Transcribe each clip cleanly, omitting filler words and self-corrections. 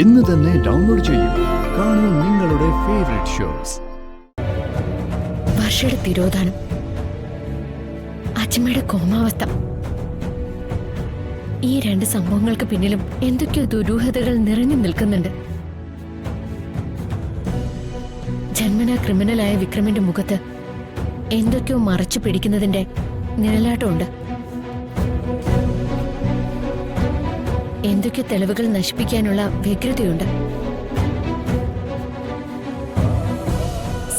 ഇന്ന് തന്നെ ഡൗൺലോഡ് ചെയ്യൂ. കാണൂ നിങ്ങളുടെ ഫേവറേറ്റ് ഷോസ്. വർഷയുടെ തിരോധാനം, അച്ഛമ്മയുടെ കോമാവസ്ഥ, ഈ രണ്ട് സംഭവങ്ങൾക്ക് പിന്നിലും എന്തൊക്കെയോ ദുരൂഹതകൾ നിറഞ്ഞു നിൽക്കുന്നുണ്ട്. ജന്മനാ ക്രിമിനലായ വിക്രമിന്റെ മുഖത്ത് എന്തൊക്കെയോ മറച്ചു പിടിക്കുന്നതിന്റെ നിഴലാട്ടമുണ്ട്. എന്തൊക്കെയോ തെളിവുകൾ നശിപ്പിക്കാനുള്ള വ്യഗ്രതയുണ്ട്.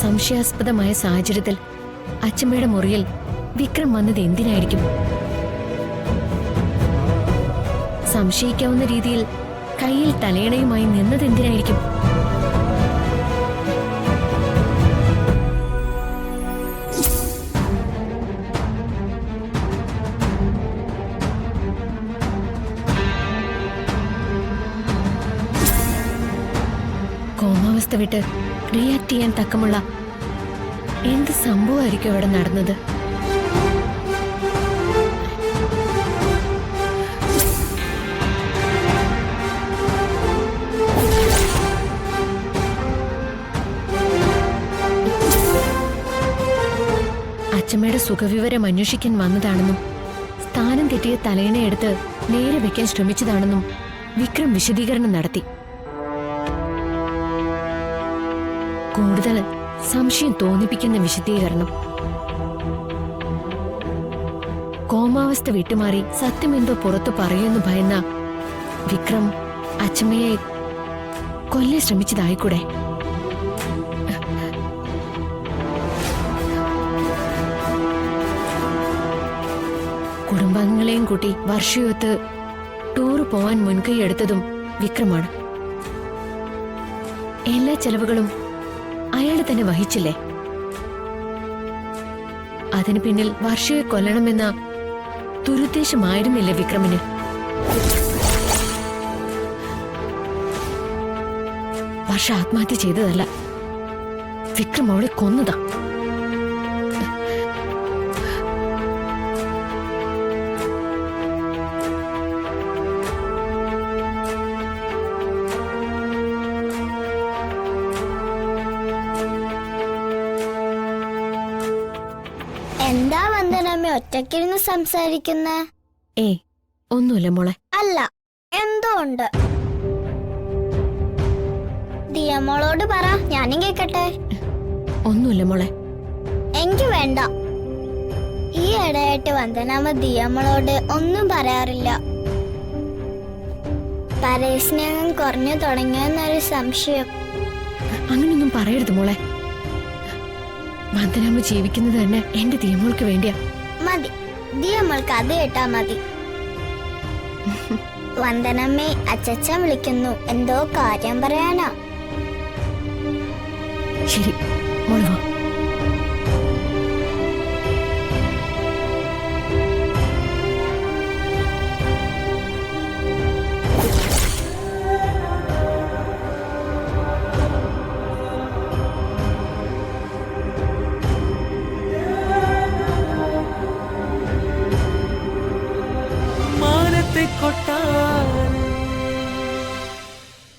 സംശയാസ്പദമായ സാഹചര്യത്തിൽ അച്ഛമ്മയുടെ മുറിയിൽ വിക്രം വന്നത് എന്തിനായിരിക്കും? സംശയിക്കാവുന്ന രീതിയിൽ കയ്യിൽ തലയണയുമായി നിന്നത് എന്തിനായിരിക്കും? കോമാവസ്ഥ വിട്ട് റിയാക്ട് ചെയ്യാൻ തക്കമുള്ള എന്ത് സംഭവമായിരിക്കും അവിടെ നടന്നത്? അച്ഛമ്മയുടെ സുഖവിവരം അന്വേഷിക്കാൻ വന്നതാണെന്നും സ്ഥാനം തെറ്റിയ തലയണയെടുത്ത് നേരെ വെക്കാൻ ശ്രമിച്ചതാണെന്നും വിക്രം വിശദീകരണം നടത്തി. കൂടുതൽ സംശയം തോന്നിപ്പിക്കുന്ന വിശദീകരണം. കോമാവസ്ഥ വിട്ടുമാറി സത്യമെന്തോ പുറത്തു പറയുമെന്ന് ഭയന്ന വിക്രം അച്ഛമ്മയെ കൊല്ലാൻ ശ്രമിച്ചതായിക്കൂടെ? കുടുംബാംഗങ്ങളെയും കൂട്ടി വർഷയൊത്ത് ടൂറ് പോവാൻ മുൻകൈ എടുത്തതും വിക്രമാണ്. എല്ലാ ചെലവുകളും അയാൾ തന്നെ വഹിച്ചില്ലേ? അതിനു പിന്നിൽ വർഷയെ കൊല്ലണമെന്ന ദുരുദ്ദേശമായിരുന്നില്ല വിക്രമിന്. വർഷ ആത്മഹത്യ ചെയ്തതല്ല, വിക്രം അവളെ കൊന്നതാ. എന്താ വന്ദനമ്മ ഒറ്റക്കിരുന്ന് സംസാരിക്കുന്ന? ഒന്നുമില്ല മോളെ. അല്ല, എന്തോ ഉണ്ട്. ദിയമോളോട് പറ, ഞാനും കേക്കട്ടെ. ഒന്നുമില്ല മോളെ. എനിക്ക് വേണ്ട. ഈ ഇടയായിട്ട് വന്ദനമ്മ ദിയമോളോട് ഒന്നും പറയാറില്ല. പരസ്നേഹം കുറഞ്ഞു തുടങ്ങിയെന്നൊരു സംശയം. അങ്ങനൊന്നും പറയരുത് മോളെ. വന്ദനമ്മ ജീവിക്കുന്നത് തന്നെ എന്റെ ദിയമോൾക്ക് വേണ്ടിയാ. മതി, ദിയമോൾക്ക് അത് കേട്ടാ മതി. വന്ദനമ്മേ, അച്ചച്ചൻ വിളിക്കുന്നു, എന്തോ കാര്യം പറയാനാ. ശരി മോള് വാ.